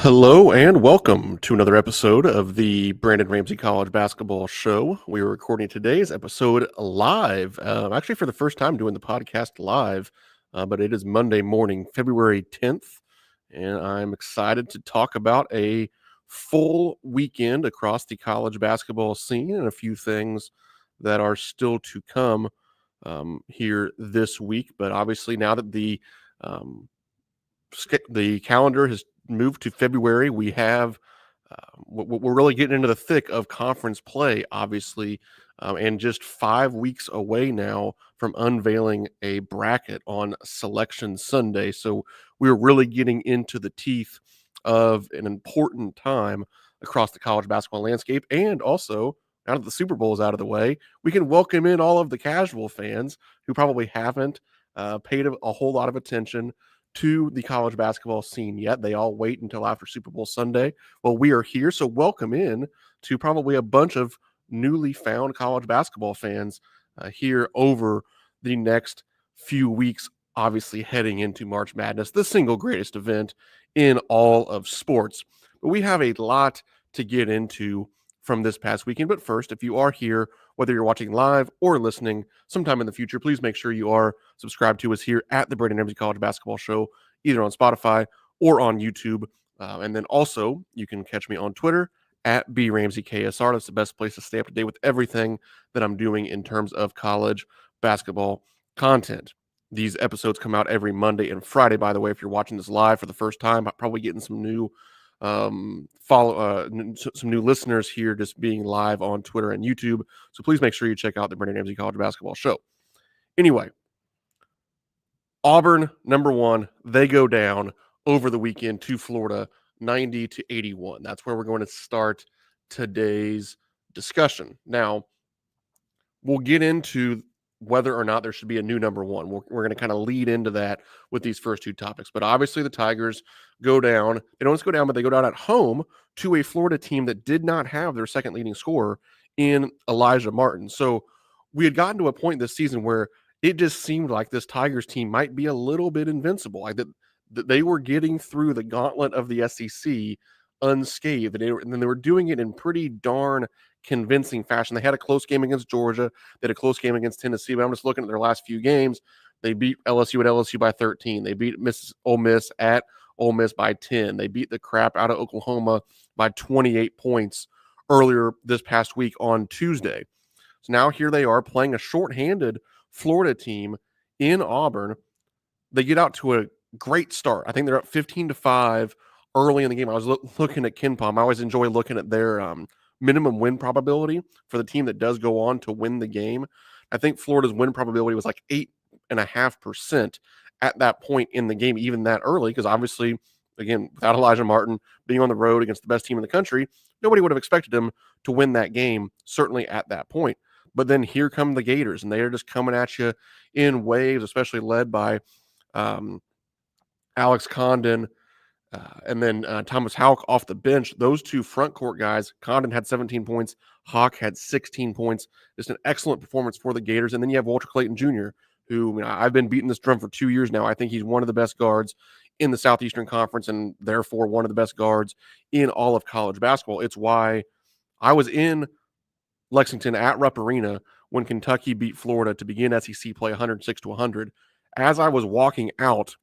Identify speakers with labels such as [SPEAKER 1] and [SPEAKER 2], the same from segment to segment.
[SPEAKER 1] Hello and welcome to another episode of the Brandon Ramsey College Basketball Show. We are recording today's episode live, actually for the first time doing the podcast live, but it is Monday morning, February 10th, and I'm excited to talk about a full weekend across the college basketball scene and a few things that are still to come here this week. But obviously now that um, the calendar has moved to February. We have we're really getting into the thick of conference play, obviously, and just 5 weeks away now from unveiling a bracket on Selection Sunday. So we're really getting into the teeth of an important time across the college basketball landscape, and also now that the Super Bowl is out of the way, we can welcome in all of the casual fans who probably haven't paid a whole lot of attention to the college basketball scene yet. They all wait until after Super Bowl Sunday. Well, we are here, so welcome in to probably a bunch of newly found college basketball fans here over the next few weeks, obviously heading into March Madness, the single greatest event in all of sports. But we have a lot to get into from this past weekend. But first, if you are here, whether you're watching live or listening sometime in the future, please make sure you are subscribed to us here at the Brandon Ramsey College Basketball Show, either on Spotify or on YouTube. And then also, you can catch me on Twitter at BRamseyKSR. That's the best place to stay up to date with everything that I'm doing in terms of college basketball content. These episodes come out every Monday and Friday, by the way. If you're watching this live for the first time, I'm probably getting some new some new listeners here just being live on Twitter and YouTube. So please make sure you check out the Brandon Ramsey College Basketball Show. Anyway, Auburn, number one, they go down over the weekend to Florida, 90-81. That's where we're going to start today's discussion. Now, we'll get into whether or not there should be a new number one. We're going to kind of lead into that with these first two topics. But obviously, the Tigers go down. They don't just go down, but they go down at home to a Florida team that did not have their second leading scorer in Elijah Martin. So we had gotten to a point this season where it just seemed like this Tigers team might be a little bit invincible. Like that they were getting through the gauntlet of the SEC unscathed, and then they were doing it in pretty darn convincing fashion. They had a close game against Georgia. They had a close game against Tennessee, but I'm just looking at their last few games. They beat LSU at LSU by 13. They beat Ole Miss at Ole Miss by 10. They beat the crap out of Oklahoma by 28 points earlier this past week on Tuesday. So now here they are playing a shorthanded Florida team in Auburn. They get out to a great start. I think they're up 15-5 early in the game. I was looking at KenPom. I always enjoy looking at their minimum win probability for the team that does go on to win the game. I think Florida's win probability was like 8.5% at that point in the game, even that early, because obviously, again, without Elijah Martin being on the road against the best team in the country, nobody would have expected him to win that game, certainly at that point. But then here come the Gators, and they are just coming at you in waves, especially led by Alex Condon, and then Thomas Houck off the bench. Those two front court guys, Condon had 17 points, Houck had 16 points. Just an excellent performance for the Gators. And then you have Walter Clayton Jr., who I've been beating this drum for 2 years now. I think he's one of the best guards in the Southeastern Conference and therefore one of the best guards in all of college basketball. It's why I was in Lexington at Rupp Arena when Kentucky beat Florida to begin SEC play 106-100. As I was walking out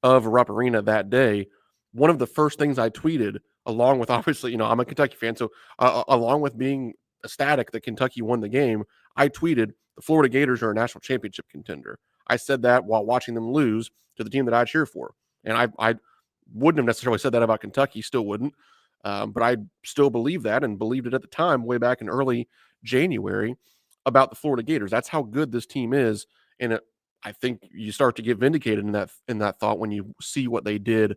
[SPEAKER 1] of Rupp Arena that day, one of the first things I tweeted, along with obviously, I'm a Kentucky fan, so along with being ecstatic that Kentucky won the game, I tweeted, the Florida Gators are a national championship contender. I said that while watching them lose to the team that I cheer for. And I wouldn't have necessarily said that about Kentucky, still wouldn't. But I still believe that and believed it at the time, way back in early January, about the Florida Gators. That's how good this team is. And I think you start to get vindicated in that thought when you see what they did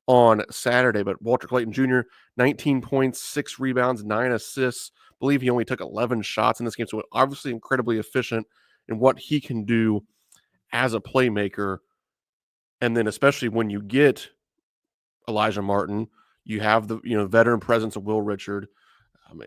[SPEAKER 1] on Saturday. But Walter Clayton Jr., 19 points, 6 rebounds, 9 assists. I believe he only took 11 shots in this game. So obviously incredibly efficient in what he can do as a playmaker. And then especially when you get Elijah Martin, you have the veteran presence of Will Richard.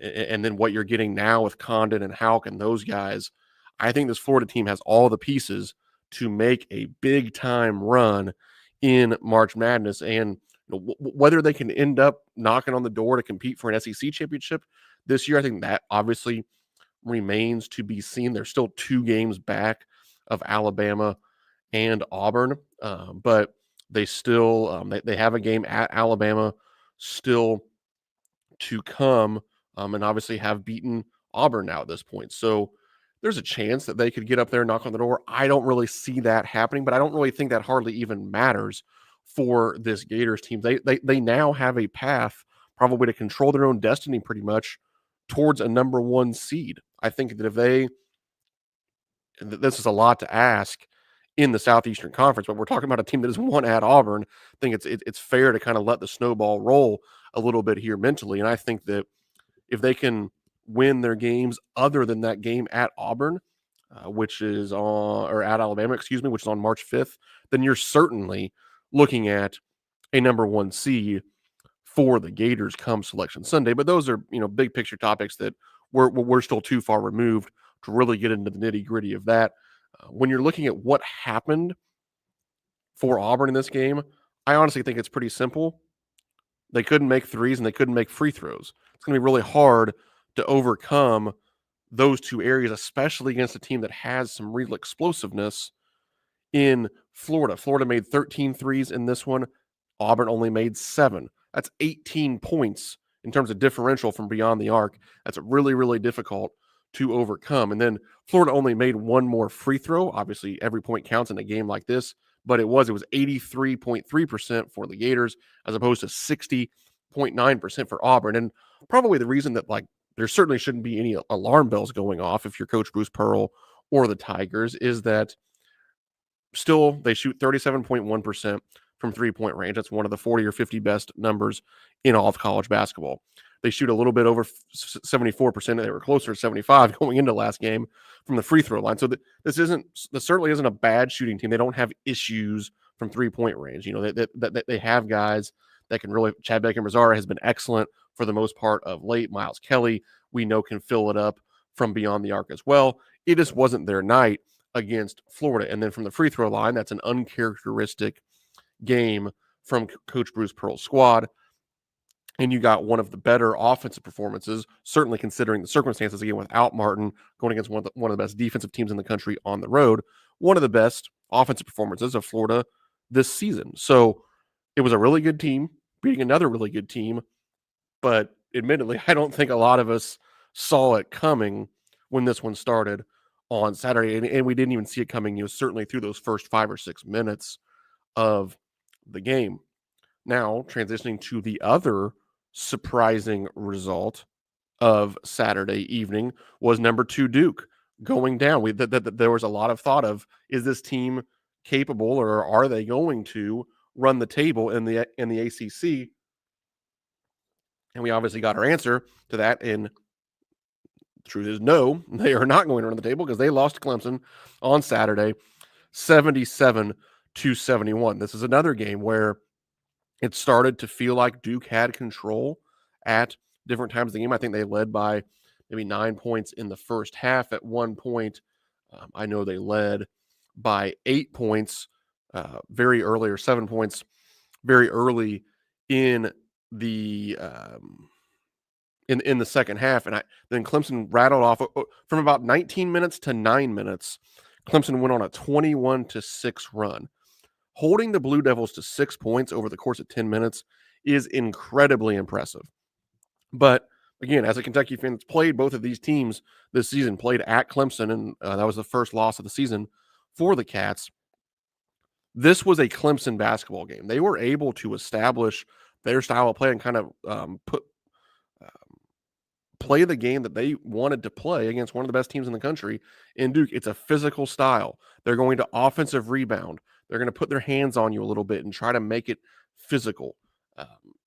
[SPEAKER 1] And then what you're getting now with Condon and Houck and those guys, I think this Florida team has all the pieces to make a big-time run in March Madness. And whether they can end up knocking on the door to compete for an SEC championship this year, I think that obviously remains to be seen. They're still 2 games back of Alabama and Auburn, but they still they have a game at Alabama still to come, and obviously have beaten Auburn now at this point. So there's a chance that they could get up there and knock on the door. I don't really see that happening, but I don't really think that hardly even matters for this Gators team. They now have a path probably to control their own destiny pretty much towards a number 1 seed. I think that if they, this is a lot to ask in the Southeastern Conference, but we're talking about a team that has won at Auburn. I think it's fair to kind of let the snowball roll a little bit here mentally. And I think that if they can win their games other than that game at Auburn, which is on, or at Alabama, excuse me, which is on March 5th, then you're certainly looking at a number 1 seed for the Gators come Selection Sunday. But those are, big picture topics that we're still too far removed to really get into the nitty gritty of that. When you're looking at what happened for Auburn in this game, I honestly think it's pretty simple. They couldn't make threes and they couldn't make free throws. It's going to be really hard to overcome those 2 areas, especially against a team that has some real explosiveness in Florida. Florida made 13 threes in this one. Auburn only made 7. That's 18 points in terms of differential from beyond the arc. That's really, really difficult to overcome. And then Florida only made 1 more free throw. Obviously, every point counts in a game like this, but it was 83.3% for the Gators as opposed to 60.9% for Auburn. And probably the reason that there certainly shouldn't be any alarm bells going off if you're Coach Bruce Pearl or the Tigers is that still they shoot 37.1% from 3-point range. That's one of the 40 or 50 best numbers in all of college basketball. They shoot a little bit over 74%. They were closer to 75 going into last game from the free throw line. So this certainly isn't a bad shooting team. They don't have issues from 3-point range. They have guys that can really. Chad Baker-Mazara has been excellent for the most part of late. Miles Kelly, we know, can fill it up from beyond the arc as well. It just wasn't their night against Florida. And then from the free throw line, that's an uncharacteristic game from Coach Bruce Pearl's squad. And you got one of the better offensive performances, certainly considering the circumstances, again, without Martin going against one of the best defensive teams in the country on the road, one of the best offensive performances of Florida this season. So it was a really good team beating another really good team. But admittedly, I don't think a lot of us saw it coming when this one started on Saturday. And we didn't even see it coming, certainly through those first 5 or 6 minutes of the game. Now, transitioning to the other surprising result of Saturday evening was number 2 Duke going down. There was a lot of thought of, is this team capable or are they going to run the table in the ACC? And we obviously got our answer to that, and the truth is no, they are not going to run the table because they lost to Clemson on Saturday, 77-71. This is another game where it started to feel like Duke had control at different times of the game. I think they led by maybe 9 points in the first half at one point. I know they led by 8 points very early, or 7 points very early in the in the second half. And then Clemson rattled off from about 19 minutes to 9 minutes. Clemson went on a 21-6 run. Holding the Blue Devils to 6 points over the course of 10 minutes is incredibly impressive. But again, as a Kentucky fan that's played both of these teams this season, played at Clemson, and that was the first loss of the season for the Cats. This was a Clemson basketball game. They were able to establish their style of play and kind of play the game that they wanted to play against one of the best teams in the country in Duke. It's a physical style. They're going to offensive rebound. They're going to put their hands on you a little bit and try to make it physical.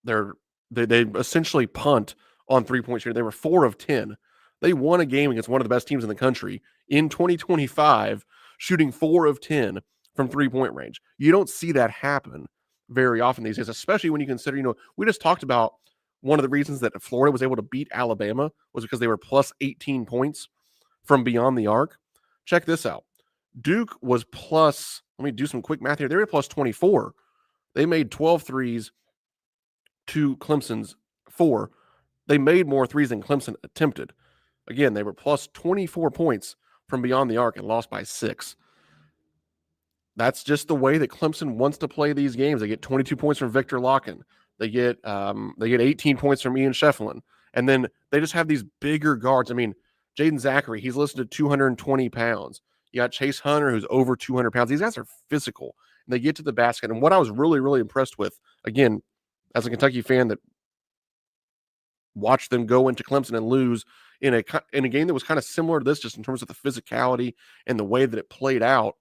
[SPEAKER 1] They essentially punt on 3-point shooting. They were 4 of 10. They won a game against one of the best teams in the country in 2025, shooting 4 of 10 from 3-point range. You don't see that happen very often these days, especially when you consider, we just talked about one of the reasons that Florida was able to beat Alabama was because they were plus 18 points from beyond the arc. Check this out. Duke was plus, let me do some quick math here. They were plus 24. They made 12 threes to Clemson's 4. They made more threes than Clemson attempted. Again, they were plus 24 points from beyond the arc and lost by 6. That's just the way that Clemson wants to play these games. They get 22 points from Victor Locken. They get 18 points from Ian Shefflin. And then they just have these bigger guards. I mean, Jaden Zachary, he's listed at 220 pounds. You got Chase Hunter, who's over 200 pounds. These guys are physical. And they get to the basket. And what I was really, really impressed with, again, as a Kentucky fan that watched them go into Clemson and lose in a game that was kind of similar to this, just in terms of the physicality and the way that it played out,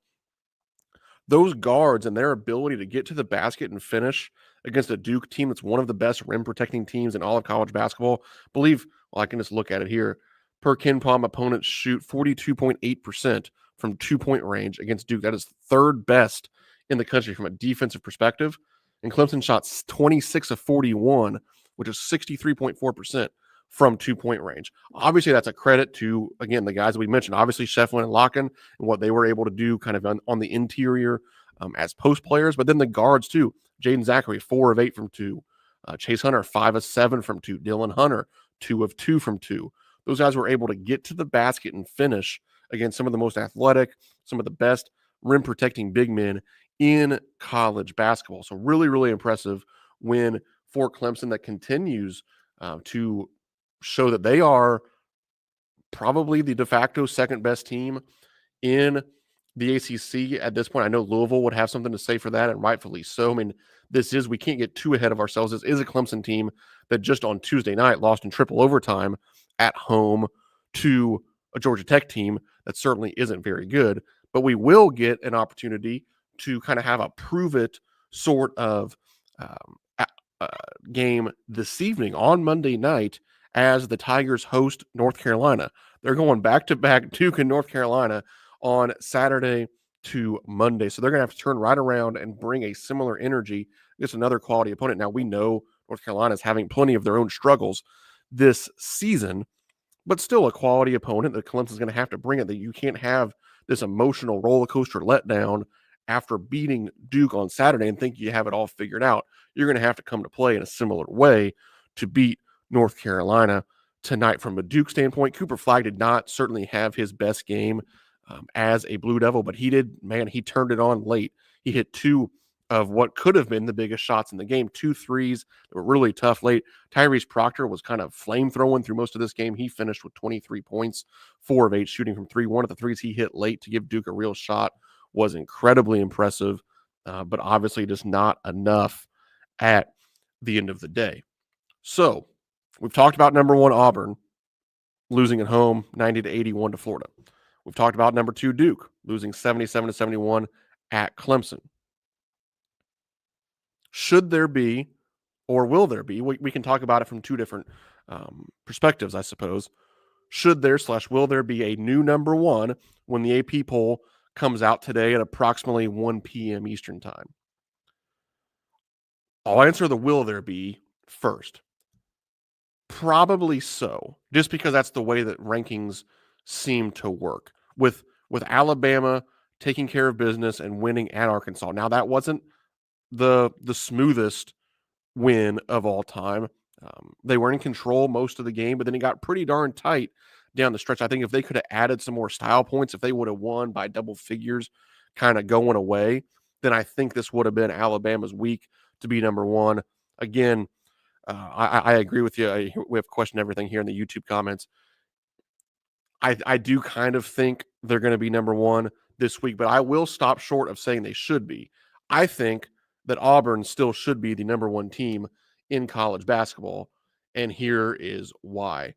[SPEAKER 1] those guards and their ability to get to the basket and finish against a Duke team that's one of the best rim protecting teams in all of college basketball. I can just look at it here. Per KenPom, opponents shoot 42.8% from 2-point range against Duke. That is third best in the country from a defensive perspective. And Clemson shot 26 of 41, which is 63.4% from 2-point range. Obviously, that's a credit to, again, the guys that we mentioned. Obviously, Shefflin and Locken and what they were able to do kind of on the interior as post players. But then the guards, too. Jaden Zachary, 4 of 8 from 2. Chase Hunter, 5 of 7 from 2. Dylan Hunter, 2 of 2 from 2. Those guys were able to get to the basket and finish against some of the most athletic, some of the best rim protecting big men in college basketball. So really, really impressive win for Clemson that continues to show that they are probably the de facto second best team in the ACC at this point. I know Louisville would have something to say for that, and rightfully so. I mean, we can't get too ahead of ourselves. This is a Clemson team that just on Tuesday night lost in triple overtime at home to a Georgia Tech team that certainly isn't very good. But we will get an opportunity to kind of have a prove it sort of game this evening on Monday night as the Tigers host North Carolina. They're going back-to-back Duke and North Carolina on Saturday to Monday. So they're going to have to turn right around and bring a similar energy against another quality opponent. Now, we know North Carolina is having plenty of their own struggles this season, but still a quality opponent that Clemson's going to have to bring it, that you can't have this emotional roller coaster letdown after beating Duke on Saturday and think you have it all figured out. You're going to have to come to play in a similar way to beat North Carolina tonight. From a Duke standpoint, Cooper Flagg did not certainly have his best game as a Blue Devil, but he turned it on late. He hit 2 of what could have been the biggest shots in the game, 2 threes that were really tough late. Tyrese Proctor was kind of flame-throwing through most of this game. He finished with 23 points, 4 of 8 shooting from 3. One of the threes he hit late to give Duke a real shot was incredibly impressive, but obviously just not enough at the end of the day. So we've talked about number 1 Auburn losing at home 90-81 to Florida. We've talked about number 2 Duke losing 77-71 at Clemson. Should there be, or will there be, we can talk about it from 2 different perspectives, I suppose. Should there / will there be a new number 1 when the AP poll comes out today at approximately 1 p.m. Eastern time? I'll answer the will there be first. Probably so, just because that's the way that rankings seem to work. With Alabama taking care of business and winning at Arkansas. Now, that wasn't the smoothest win of all time. They were in control most of the game, but then it got pretty darn tight down the stretch. I think if they could have added some more style points, if they would have won by double figures kind of going away, then I think this would have been Alabama's week to be number 1. Again, I agree with you. We have questioned everything here in the YouTube comments. I do kind of think they're going to be number 1 this week, but I will stop short of saying they should be. I think that Auburn still should be the number 1 team in college basketball, and here is why.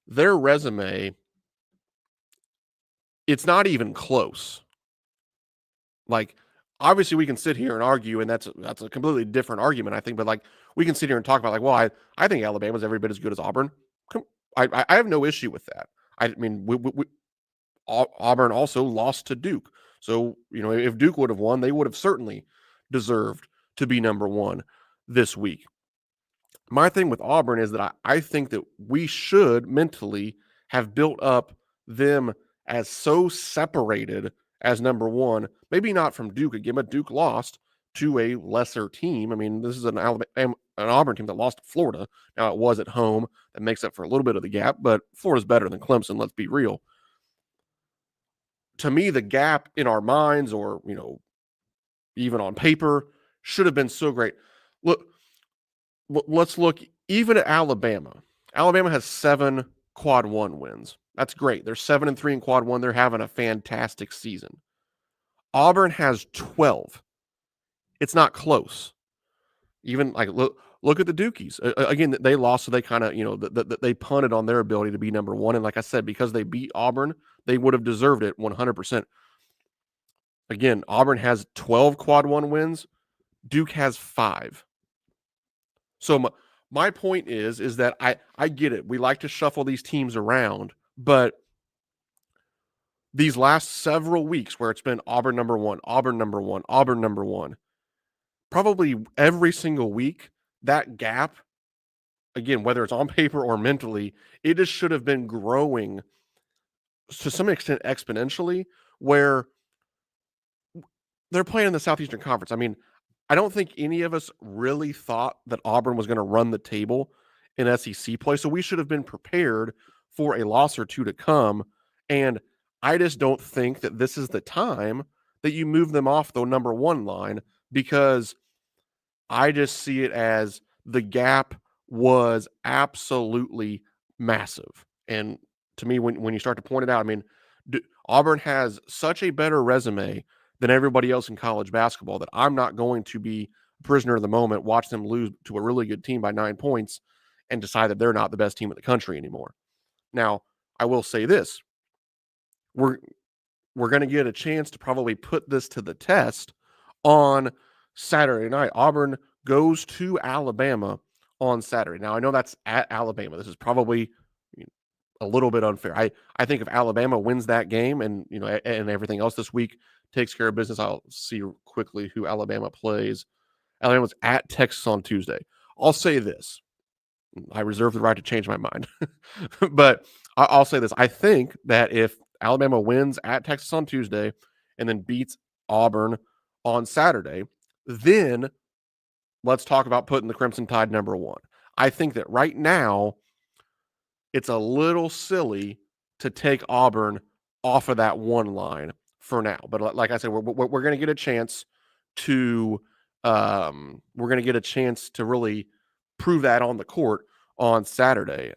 [SPEAKER 1] Their resume, it's not even close. Like, obviously we can sit here and argue, and that's a completely different argument, I think, but we can sit here and talk about I think Alabama's every bit as good as Auburn. I have no issue with that. I mean, Auburn also lost to Duke. So, if Duke would have won, they would have certainly deserved to be number 1 this week. My thing with Auburn is that I think that we should mentally have built up them as so separated as number 1, maybe not from Duke again, but Duke lost to a lesser team. I mean, this is an Auburn team that lost to Florida. Now, it was at home. That makes up for a little bit of the gap, but Florida's better than Clemson, let's be real. To me, the gap in our minds, or, even on paper, should have been so great. Let's look even at Alabama. Alabama has 7 quad 1 wins. That's great. They're 7-3 in quad 1. They're having a fantastic season. Auburn has 12. It's not close. Even like look at the Dukies. Again, they lost, so they kind of, they punted on their ability to be number 1. And like I said, because they beat Auburn, they would have deserved it 100%. Again, Auburn has 12 quad 1 wins. Duke has 5. So my point is that I get it. We like to shuffle these teams around, but these last several weeks where it's been Auburn number 1, Auburn number 1, Auburn number 1, probably every single week, that gap, again, whether it's on paper or mentally, it just should have been growing to some extent exponentially, where they're playing in the Southeastern Conference. I mean, I don't think any of us really thought that Auburn was going to run the table in SEC play, so we should have been prepared for a loss or two to come. And I just don't think that this is the time that you move them off the number 1 line, because I just see it as the gap was absolutely massive. And to me, when you start to point it out, I mean, Auburn has such a better resume than everybody else in college basketball that I'm not going to be a prisoner of the moment, watch them lose to a really good team by 9 points and decide that they're not the best team in the country anymore. Now, I will say this. We're going to get a chance to probably put this to the test on Saturday night. Auburn goes to Alabama on Saturday. Now, I know that's at Alabama. This is probably a little bit unfair. I think if Alabama wins that game and everything else this week takes care of business, I'll see quickly who Alabama plays. Alabama's at Texas on Tuesday. I'll say this. I reserve the right to change my mind. But I'll say this. I think that if Alabama wins at Texas on Tuesday and then beats Auburn on Saturday, then let's talk about putting the Crimson Tide number 1. I think that right now it's a little silly to take Auburn off of that 1 line for now. But like I said, we're going to get a chance to really prove that on the court on Saturday.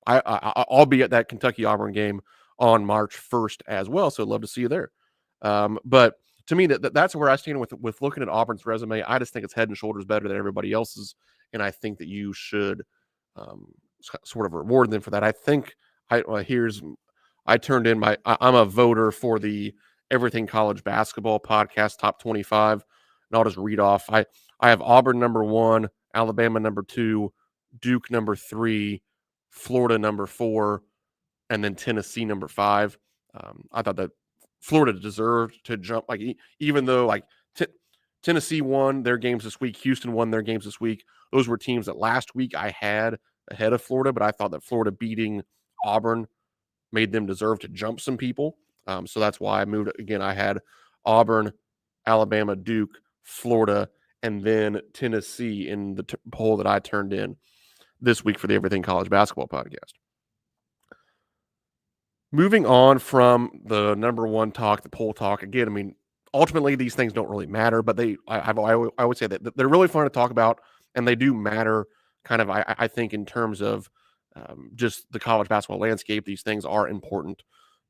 [SPEAKER 1] I'll be at that Kentucky-Auburn game on March 1st as well, so I'd love to see you there. But to me, that's where I stand with looking at Auburn's resume. I just think it's head and shoulders better than everybody else's, and I think that you should sort of reward them for that. I think I turned in I'm a voter for the Everything College Basketball Podcast Top 25, and I'll just read off. I have Auburn number 1, Alabama number 2, Duke number 3, Florida number 4, and then Tennessee number 5. I thought that Florida deserved to jump, even though Tennessee won their games this week, Houston won their games this week. Those were teams that last week I had ahead of Florida, but I thought that Florida beating Auburn made them deserve to jump some people. So that's why I moved. Again, I had Auburn, Alabama, Duke, Florida, and then Tennessee in the poll that I turned in this week for the Everything College Basketball Podcast. Moving on from the number 1 talk, the poll talk, again, I mean, ultimately these things don't really matter, but I would say that they're really fun to talk about, and they do matter kind of, I think, in terms of just the college basketball landscape. These things are important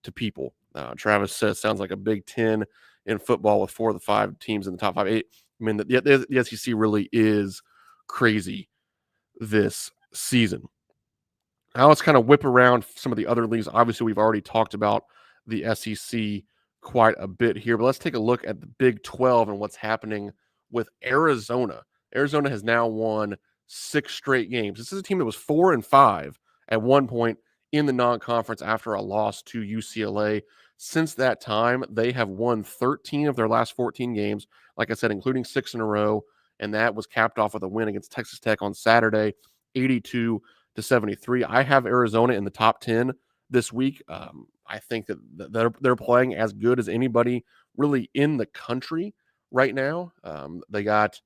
[SPEAKER 1] to people. Travis says, sounds like a Big Ten in football with 4 of the 5 teams in the top 5. I mean, the SEC really is crazy this season. Now let's kind of whip around some of the other leagues. Obviously, we've already talked about the SEC quite a bit here, but let's take a look at the Big 12 and what's happening with Arizona. Arizona has now won 6 straight games. This is a team that was 4-5 at one point in the non-conference after a loss to UCLA. Since that time, they have won 13 of their last 14 games, like I said, including 6 in a row, and that was capped off with a win against Texas Tech on Saturday, 82-73. I have Arizona in the top 10 this week. I think that they're playing as good as anybody really in the country right now. They got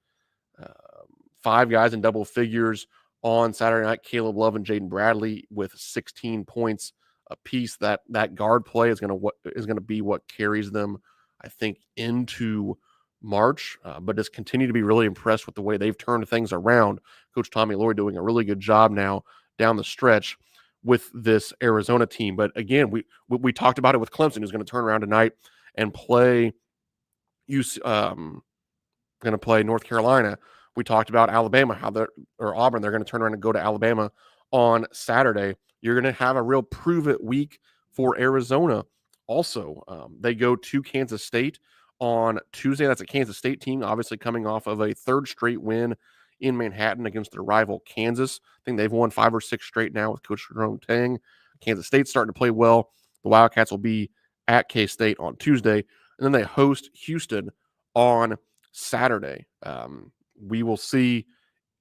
[SPEAKER 1] 5 guys in double figures on Saturday night. Caleb Love and Jaden Bradley with 16 points apiece. That guard play is going to be what carries them, I think, into March. But just continue to be really impressed with the way they've turned things around. Coach Tommy Lloyd doing a really good job now down the stretch with this Arizona team. But again, we talked about it with Clemson, who's going to turn around tonight and play going to play North Carolina. We talked about Alabama, or Auburn, they're going to turn around and go to Alabama on Saturday. You're going to have a real prove-it week for Arizona. Also, they go to Kansas State on Tuesday. That's a Kansas State team, obviously coming off of a third straight win in Manhattan against their rival Kansas. I think they've won 5 or 6 straight now with Coach Jerome Tang. Kansas State's starting to play well. The Wildcats will be at K-State on Tuesday, and then they host Houston on Saturday. We will see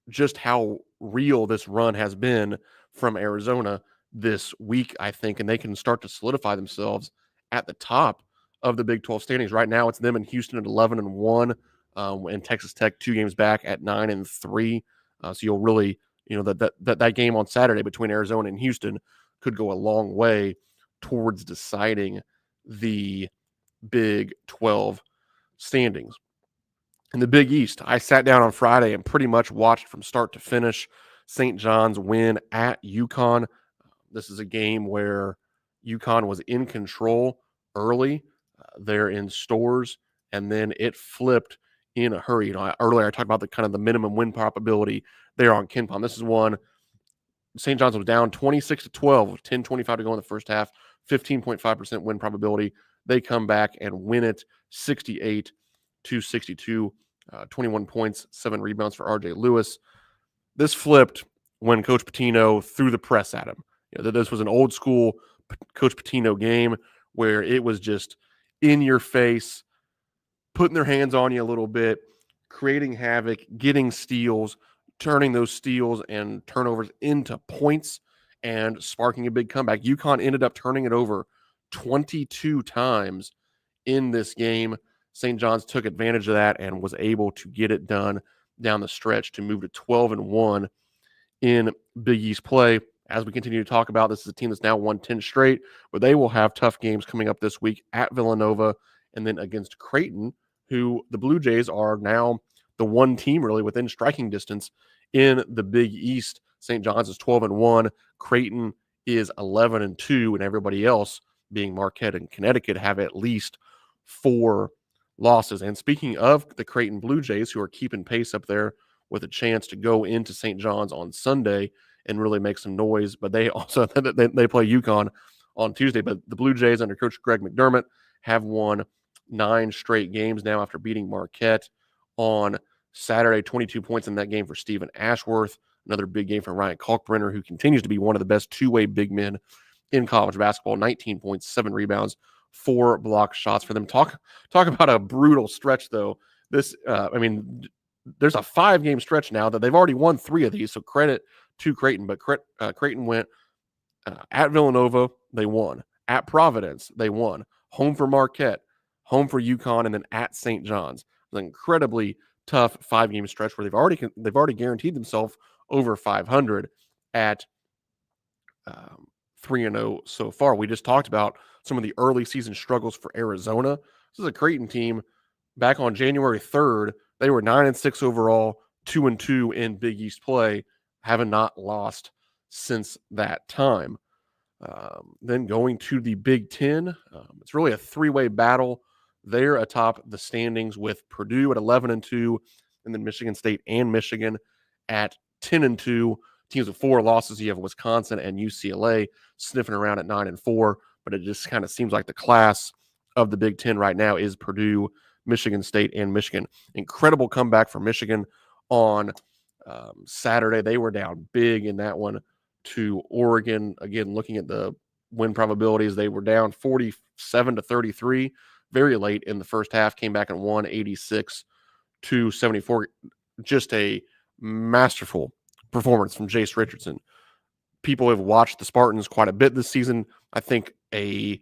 [SPEAKER 1] just how real this run has been from Arizona this week, I think, and they can start to solidify themselves at the top of the Big 12 standings. Right now, it's them in Houston at 11-1, and Texas Tech 2 games back at 9-3. So you'll really, that game on Saturday between Arizona and Houston could go a long way towards deciding the Big 12 standings. In the Big East, I sat down on Friday and pretty much watched from start to finish St. John's win at UConn. This is a game where UConn was in control early. They're in Stores, and then it flipped in a hurry. Earlier I talked about the minimum win probability there on KenPom. This is one. St. John's was down 26-12 with 10:25 to go in the first half, 15.5% win probability. They come back and win it 68-62, 21 points, 7 rebounds for RJ Lewis. This flipped when Coach Pitino threw the press at him. This was an old school Coach Pitino game where it was just in your face, putting their hands on you a little bit, creating havoc, getting steals, turning those steals and turnovers into points and sparking a big comeback. UConn ended up turning it over 22 times in this game. St. John's took advantage of that and was able to get it done down the stretch to move to 12-1 in Big East play. As we continue to talk about, this is a team that's now won 10 straight, but they will have tough games coming up this week at Villanova and then against Creighton, who the Blue Jays are now the one team really within striking distance in the Big East. St. John's is 12-1. Creighton is 11-2, and everybody else, being Marquette and Connecticut, have at least 4 losses. And speaking of the Creighton Blue Jays, who are keeping pace up there with a chance to go into St. John's on Sunday and really make some noise, but they also they play UConn on Tuesday. But the Blue Jays under Coach Greg McDermott have won 9 straight games now after beating Marquette on Saturday. 22 points in that game for Stephen Ashworth. Another big game for Ryan Kalkbrenner, who continues to be one of the best two-way big men in college basketball. 19 points, 7 rebounds, 4 block shots for them. Talk about a brutal stretch, though. This, there's a 5-game stretch now that they've already won 3 of these, so credit to Creighton. But Creighton went at Villanova, they won. At Providence, they won. Home for Marquette, home for UConn, and then at St. John's. An incredibly tough 5-game stretch where they've already guaranteed themselves over 500 at 3-0 so far. We just talked about some of the early season struggles for Arizona. This is a Creighton team. Back on January 3rd, they were 9-6 overall, 2-2 in Big East play, having not lost since that time. Then going to the Big Ten, it's really a 3-way battle. They're atop the standings with Purdue at 11-2, and then Michigan State and Michigan at 10-2. Teams with 4 losses, you have Wisconsin and UCLA sniffing around at 9-4, but it just kind of seems like the class of the Big Ten right now is Purdue, Michigan State, and Michigan. Incredible comeback for Michigan on Saturday. They were down big in that one to Oregon. Again, looking at the win probabilities, they were down 47-33 very late in the first half, came back and won 86-74. Just a masterful performance from Jace Richardson. People have watched the Spartans quite a bit this season. I think a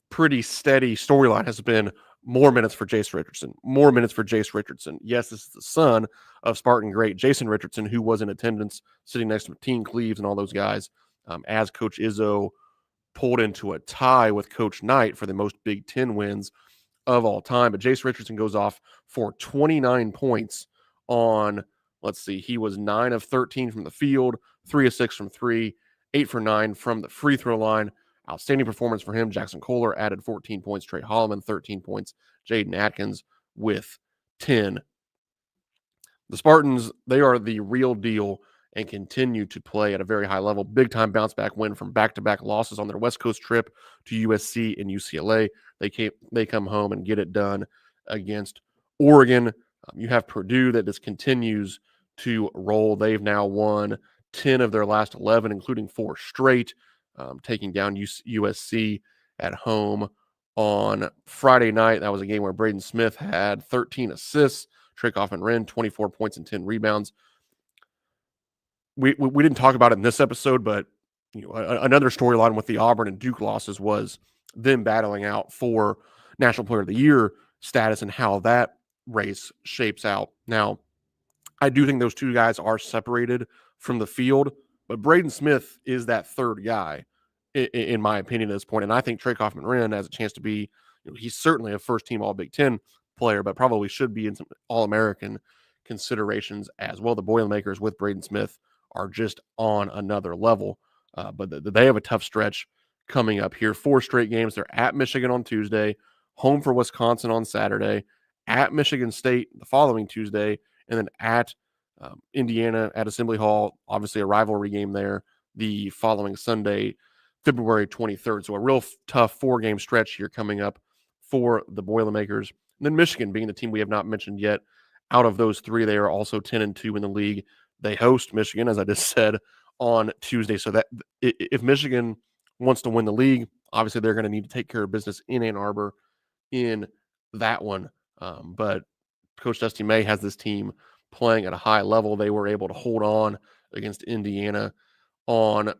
[SPEAKER 1] pretty steady storyline has been More minutes for Jace Richardson. More minutes for Jace Richardson. Yes, this is the son of Spartan great Jason Richardson, who was in attendance sitting next to Teen Cleaves and all those guys, as Coach Izzo pulled into a tie with Coach Knight for the most Big Ten wins of all time. But Jace Richardson goes off for 29 points on, let's see, he was 9 of 13 from the field, 3 of 6 from 3, 8 for 9 from the free throw line. Outstanding performance for him. Jackson Kohler added 14 points. Trey Holloman, 13 points. Jaden Atkins with 10. The Spartans, they are the real deal and continue to play at a very high level. Big-time bounce-back win from back-to-back losses on their West Coast trip to USC and UCLA. They come home and get it done against Oregon. You have Purdue that just continues to roll. They've now won 10 of their last 11, including 4 straight, taking down USC at home on Friday night. That was a game where Braden Smith had 13 assists. Trey Kaufman-Renn, 24 points and 10 rebounds. We didn't talk about it in this episode, but another storyline with the Auburn and Duke losses was them battling out for National Player of the Year status and how that race shapes out. Now, I do think those two guys are separated from the field, but Braden Smith is that third guy, in my opinion, at this point. And I think Trey Kaufman-Renn has a chance to be, he's certainly a first-team All-Big Ten player, but probably should be in some All-American considerations as well. The Boilermakers with Braden Smith are just on another level. But they have a tough stretch coming up here. 4 straight games. They're at Michigan on Tuesday, home for Wisconsin on Saturday, at Michigan State the following Tuesday, and then at Indiana at Assembly Hall, obviously a rivalry game there, the following Sunday, February 23rd. So a real tough 4-game stretch here coming up for the Boilermakers. And then Michigan being the team we have not mentioned yet. Out of those 3, they are also 10-2 in the league. They host Michigan, as I just said, on Tuesday. So that if Michigan wants to win the league, obviously they're going to need to take care of business in Ann Arbor in that one. But Coach Dusty May has this team playing at a high level. They were able to hold on against Indiana on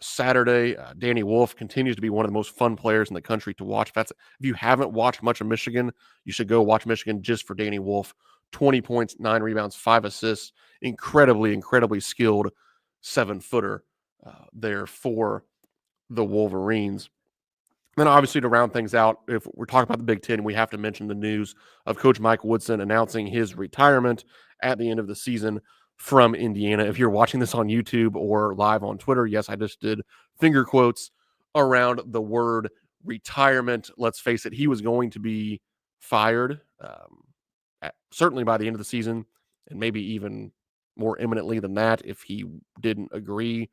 [SPEAKER 1] Saturday. Danny Wolf continues to be one of the most fun players in the country to watch. If you haven't watched much of Michigan, you should go watch Michigan just for Danny Wolf. 20 points, 9 rebounds, 5 assists. Incredibly skilled 7-footer there for the Wolverines. Then obviously to round things out, if we're talking about the Big Ten, we have to mention the news of Coach Mike Woodson announcing his retirement at the end of the season from Indiana. If you're watching this on YouTube or live on Twitter, yes, I just did finger quotes around the word retirement. Let's face it, he was going to be fired certainly by the end of the season, and maybe even more imminently than that if he didn't agree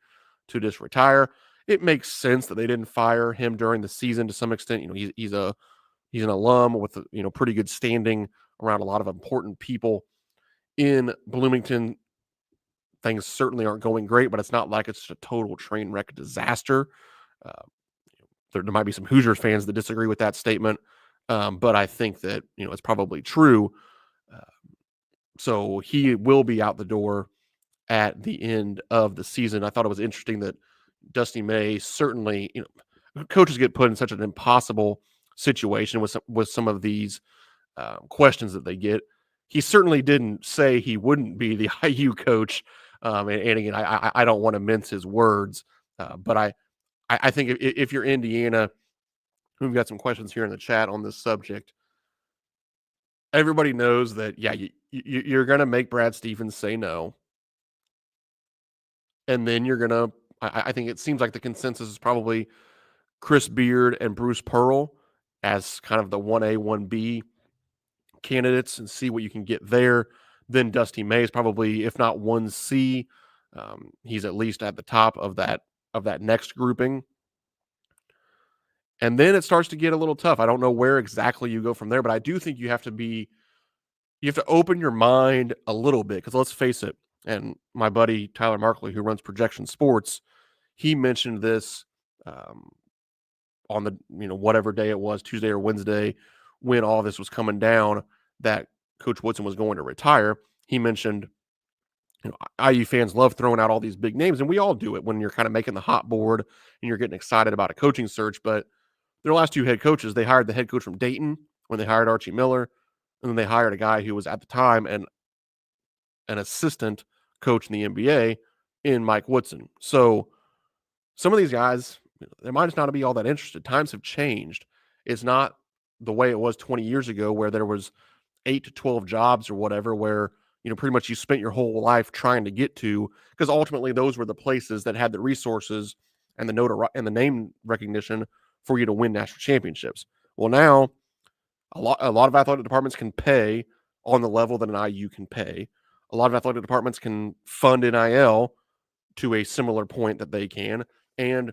[SPEAKER 1] to just retire. It makes sense that they didn't fire him during the season to some extent. He's an alum with pretty good standing around a lot of important people in Bloomington. Things certainly aren't going great, but it's not like it's a total train wreck disaster. There might be some Hoosiers fans that disagree with that statement, but I think that it's probably true. So he will be out the door at the end of the season. I thought it was interesting that Dusty May certainly, coaches get put in such an impossible situation with some of these questions that they get. He certainly didn't say he wouldn't be the IU coach. And again, I don't want to mince his words, but I think if you're Indiana, we've got some questions here in the chat on this subject. Everybody knows that, you're going to make Brad Stevens say no. And then you're going to, I think it seems like the consensus is probably Chris Beard and Bruce Pearl as kind of the 1A, 1B candidates and see what you can get there. Then Dusty May is probably, if not 1C, he's at least at the top of that next grouping. And then it starts to get a little tough. I don't know where exactly you go from there, but I do think you have to open your mind a little bit, because let's face it, and my buddy Tyler Markley, who runs Projection Sports, he mentioned this on the whatever day it was, Tuesday or Wednesday, when all this was coming down, that Coach Woodson was going to retire. He mentioned, IU fans love throwing out all these big names, and we all do it when you're kind of making the hot board and you're getting excited about a coaching search. But their last 2 head coaches, they hired the head coach from Dayton when they hired Archie Miller, and then they hired a guy who was at the time an assistant coach in the NBA in Mike Woodson. So some of these guys, they might just not be all that interested. Times have changed. It's not the way it was 20 years ago where there was 8 to 12 jobs or whatever, where, pretty much you spent your whole life trying to get to, because ultimately those were the places that had the resources and the name recognition for you to win national championships. Well, now a lot of athletic departments can pay on the level that an IU can pay. A lot of athletic departments can fund NIL to a similar point that they can. And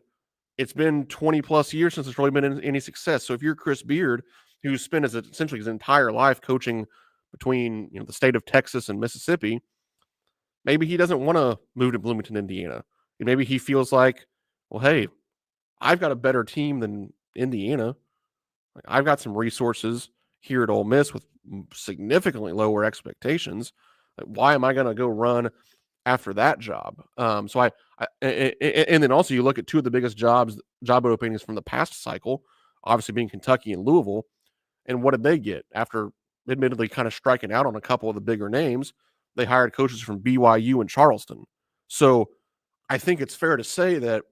[SPEAKER 1] it's been 20 plus years since it's really been any success. So if you're Chris Beard, who's spent essentially his entire life coaching between the state of Texas and Mississippi, maybe he doesn't want to move to Bloomington, Indiana. Maybe he feels like, well, hey, I've got a better team than Indiana. I've got some resources here at Ole Miss with significantly lower expectations. Why am I going to go run after that job? And then also you look at two of the biggest job openings from the past cycle, obviously being Kentucky and Louisville. And what did they get after admittedly kind of striking out on a couple of the bigger names? They hired coaches from BYU and Charleston. So I think it's fair to say that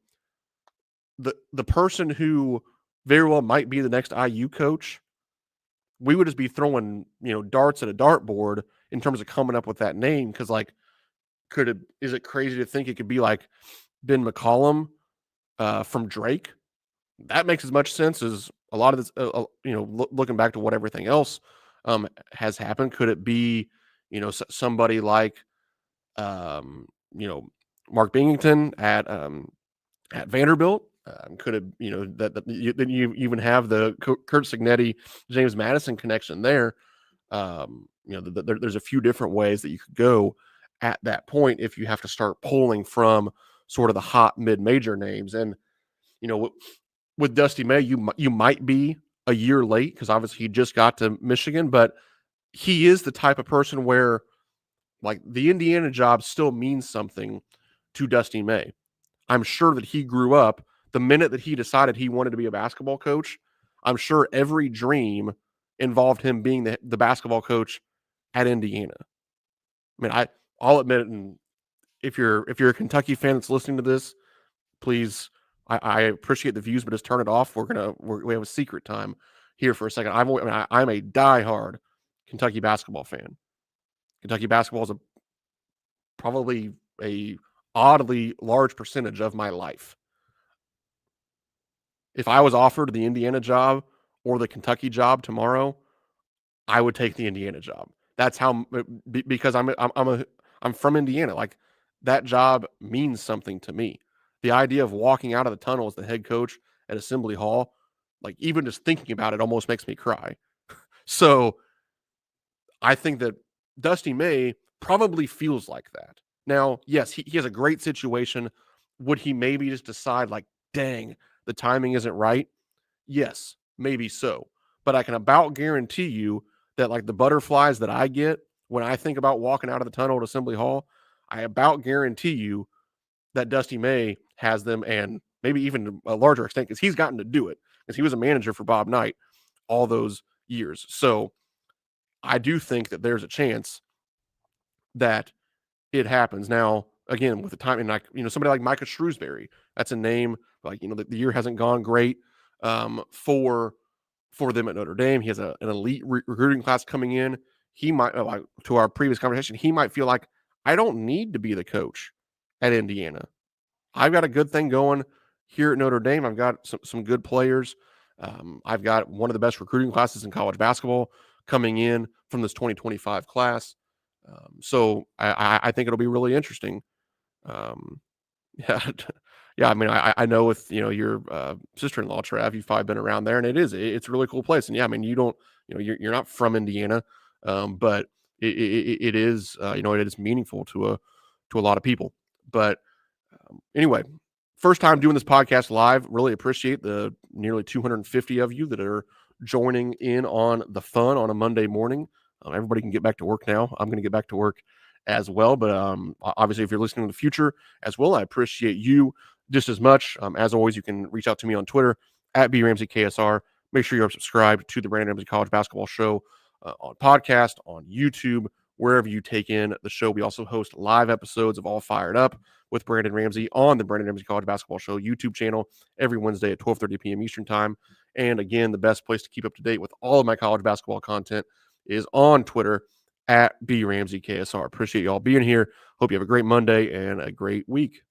[SPEAKER 1] the person who very well might be the next IU coach, we would just be throwing, darts at a dartboard in terms of coming up with that name. Cause is it crazy to think it could be like Ben McCollum from Drake? That makes as much sense as a lot of this, looking back to what everything else has happened. Could it be, somebody like, Mark Binghamton at Vanderbilt? Could it, then you even have the Kurt Signetti, James Madison connection there. There's a few different ways that you could go at that point if you have to start pulling from sort of the hot mid-major names. And, with Dusty May, you might be a year late because obviously he just got to Michigan, but he is the type of person where like the Indiana job still means something to Dusty May. I'm sure that he grew up the minute that he decided he wanted to be a basketball coach. I'm sure every dream involved him being the basketball coach at Indiana. I mean, I'll admit it, and if you're a Kentucky fan that's listening to this, please, I appreciate the views, but just turn it off. We have a secret time here for a second. I'm a diehard Kentucky basketball fan. Kentucky basketball is probably a oddly large percentage of my life. If I was offered the Indiana job or the Kentucky job tomorrow, I would take the Indiana job. That's how, because I'm from Indiana. Like that job means something to me. The idea of walking out of the tunnel as the head coach at Assembly Hall, like even just thinking about it almost makes me cry. So I think that Dusty May probably feels like that. Now, yes, he has a great situation. Would he maybe just decide like, dang, the timing isn't right? Yes, maybe so. But I can about guarantee you that like the butterflies that I get when I think about walking out of the tunnel at Assembly Hall, I about guarantee you that Dusty May has them, and maybe even to a larger extent because he's gotten to do it because he was a manager for Bob Knight all those years. So I do think that there's a chance that it happens. Now, again, with the time, and like, somebody like Micah Shrewsbury, that's a name, like, the year hasn't gone great for them at Notre Dame. He has an elite recruiting class coming in. He might, like to our previous conversation, he might feel like, I don't need to be the coach at Indiana. I've got a good thing going here at Notre Dame. I've got some good players. I've got one of the best recruiting classes in college basketball coming in from this 2025 class. So I think it'll be really interesting. Yeah. Yeah. I mean, I know with, your sister-in-law, Trav, you've probably been around there, and it's a really cool place. And yeah, I mean, you're not from Indiana, but it is, it is meaningful to a lot of people. But anyway, first time doing this podcast live. Really appreciate the nearly 250 of you that are joining in on the fun on a Monday morning. Everybody can get back to work now. I'm going to get back to work as well. But obviously, if you're listening in the future as well, I appreciate you just as much. As always, you can reach out to me on Twitter at BRamseyKSR. Make sure you're subscribed to the Brandon Ramsey College Basketball Show on podcast, on YouTube, wherever you take in the show. We also host live episodes of All Fired Up with Brandon Ramsey on the Brandon Ramsey College Basketball Show YouTube channel every Wednesday at 12:30 p.m. Eastern Time. And again, the best place to keep up to date with all of my college basketball content is on Twitter at BRamseyKSR. Appreciate y'all being here. Hope you have a great Monday and a great week.